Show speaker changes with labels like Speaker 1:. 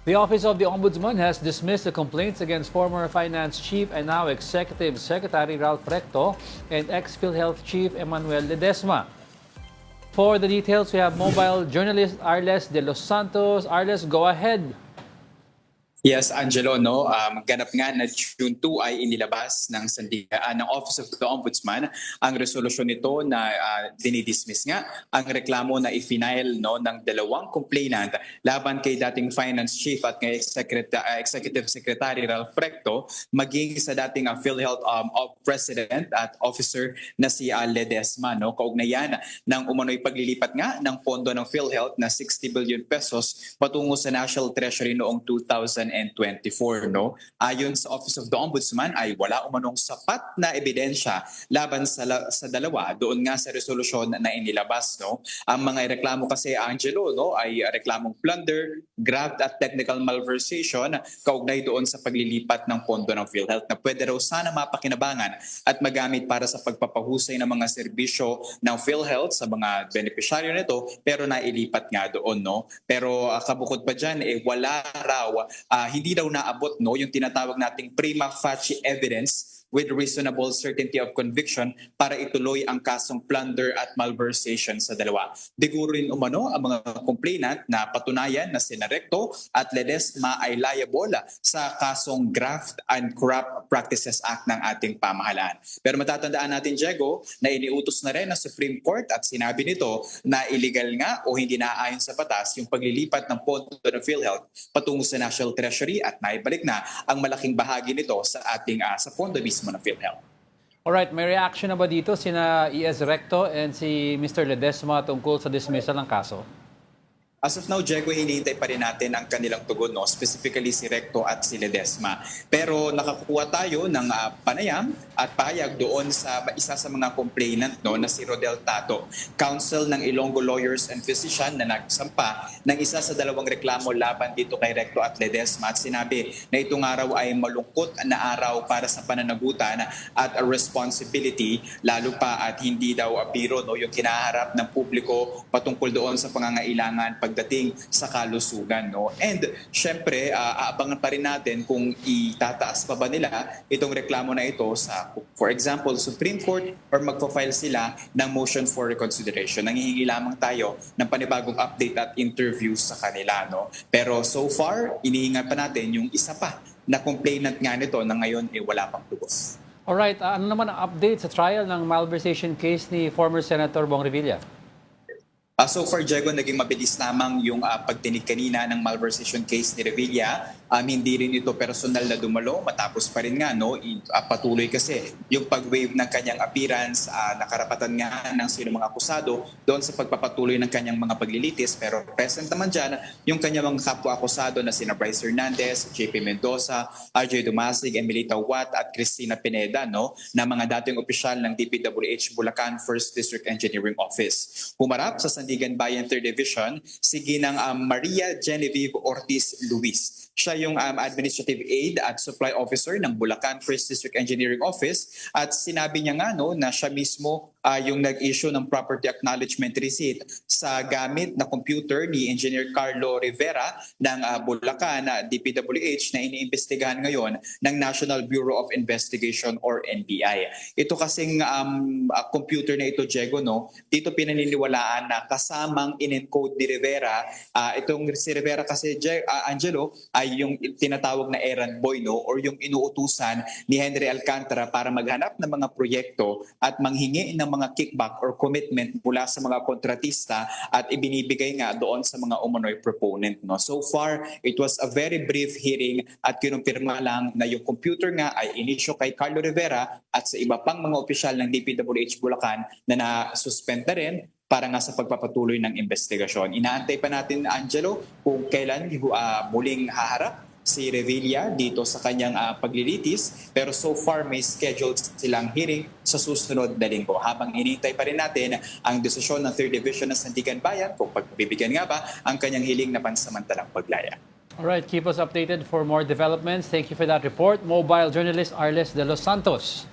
Speaker 1: The Office of the Ombudsman has dismissed the complaints against former Finance Chief and now Executive Secretary Ralph Recto and ex-PhilHealth Chief Emmanuel Ledesma. For the details, we have mobile journalist Arles de los Santos. Arles, go ahead.
Speaker 2: Yes, Angelo, no, ganap nga na June 2 ay inilabas ng sandigan ng Office of the Ombudsman ang resolusyon nito na dinidismiss nga ang reklamo na i-file no, ng dalawang complainant laban kay dating Finance Chief at kay Executive Secretary Ralph Recto, maging sa dating PhilHealth President at Officer na si Ledesma. No? Kaugnayan ng umano'y paglilipat nga ng pondo ng PhilHealth na 60 billion pesos patungo sa National Treasury noong 2024. No? Ayon sa Office of the Ombudsman ay wala umanong sapat na ebidensya laban sa dalawa doon nga sa resolusyon na inilabas. No? Ang mga reklamo kasi, Angelo, no, ay reklamong plunder, graft at technical malversation kaugnay doon sa paglilipat ng pondo ng PhilHealth na pwede raw sana mapakinabangan at magamit para sa pagpapahusay ng mga serbisyo ng PhilHealth sa mga benepisyaryo nito pero nailipat nga doon. No? Pero kabukod pa dyan, wala raw hindi daw naabot no yung tinatawag nating prima facie evidence with reasonable certainty of conviction para ituloy ang kasong plunder at malversation sa dalawa. Diguro rin umano ang mga complainant na patunayan na sina Recto at Ledesma ay liable sa kasong Graft and Corrupt Practices Act ng ating pamahalaan. Pero matatandaan natin, Diego, na iniutos na rin ng Supreme Court at sinabi nito na illegal nga o hindi naaayon sa batas yung paglilipat ng pondo ng PhilHealth patungo sa National Treasury at naibalik na ang malaking bahagi nito sa ating sa pondo mismo ng PhilHealth.
Speaker 1: Alright, may reaction na ba dito sina E.S. Recto and si Mr. Ledesma tungkol sa dismissal ng kaso?
Speaker 2: As of now, Diego, hinihintay pa rin natin ang kanilang tugon, no? Specifically si Recto at si Ledesma. Pero nakakuha tayo ng panayam at pahayag doon sa isa sa mga complainant no, na si Rodel Tato, counsel ng Ilonggo Lawyers and Physician na nagsampa ng isa sa dalawang reklamo laban dito kay Recto at Ledesma at sinabi na itong araw ay malungkot na araw para sa pananagutan at a responsibility lalo pa at hindi daw biro no, yung kinaharap ng publiko patungkol doon sa pangangailangan pagdating sa kalusugan. No? And syempre, aabangan pa rin natin kung itataas pa ba nila itong reklamo na ito sa, for example, Supreme Court or magpa-file sila ng motion for reconsideration. Nangihingi lamang tayo ng panibagong update at interview sa kanila. No? Pero so far, inihingan pa natin yung isa pa na complainant nga nito na ngayon wala pang tugos.
Speaker 1: Alright, ano naman ang update sa trial ng malversation case ni former Senator Bong Revilla?
Speaker 2: So far, Diego, naging mabilis lamang yung pagtinig kanina ng malversation case ni Revilla. Hindi rin ito personal na dumalo, matapos pa rin nga, no? Patuloy kasi yung pag-waive ng kanyang appearance, nakarapatan nga ng sino mga akusado doon sa pagpapatuloy ng kanyang mga paglilitis. Pero present naman dyan yung kanyang mga kapwa-akusado na sina Bryce Hernandez, JP Mendoza, RJ Dumasig, Emilita Watt at Cristina Pineda, no? Na mga dating opisyal ng DPWH Bulacan 1st District Engineering Office. Humarap sa Sandigan Bayan 3rd Division, si Ginang Maria Genevieve Ortiz Luis. Siya yung administrative aid at supply officer ng Bulacan 1st District Engineering Office at sinabi niya nga no, na siya mismo yung nag-issue ng property acknowledgement receipt sa gamit na computer ni Engineer Carlo Rivera ng Bulacan DPWH na iniimbestigahan ngayon ng National Bureau of Investigation or NBI. Ito kasing computer na ito, Diego, no, dito pinaniniwalaan na kasamang in-encode ni Rivera. Itong si Rivera kasi, Angelo, ay yung tinatawag na errand boy, no, or yung inuutusan ni Henry Alcantara para maghanap ng mga proyekto at manghingi ng mga kickback or commitment mula sa mga kontratista at ibinibigay nga doon sa mga umano'y proponent. No? So far, it was a very brief hearing at kinumpirma lang na yung computer nga ay inisyo kay Carlo Rivera at sa iba pang mga opisyal ng DPWH Bulacan na nasuspend na rin para nga sa pagpapatuloy ng investigasyon. Inaantay pa natin, Angelo, kung kailan muling haharap si Revilla dito sa kanyang paglilitis. Pero so far, may scheduled silang hearing sa susunod na linggo. Habang inintay pa rin natin ang desisyon ng 3rd Division ng Sandigan Bayan kung pagbibigyan nga ba ang kanyang hiling na pansamantalang paglaya.
Speaker 1: Alright, keep us updated for more developments. Thank you for that report. Mobile journalist Arles de los Santos.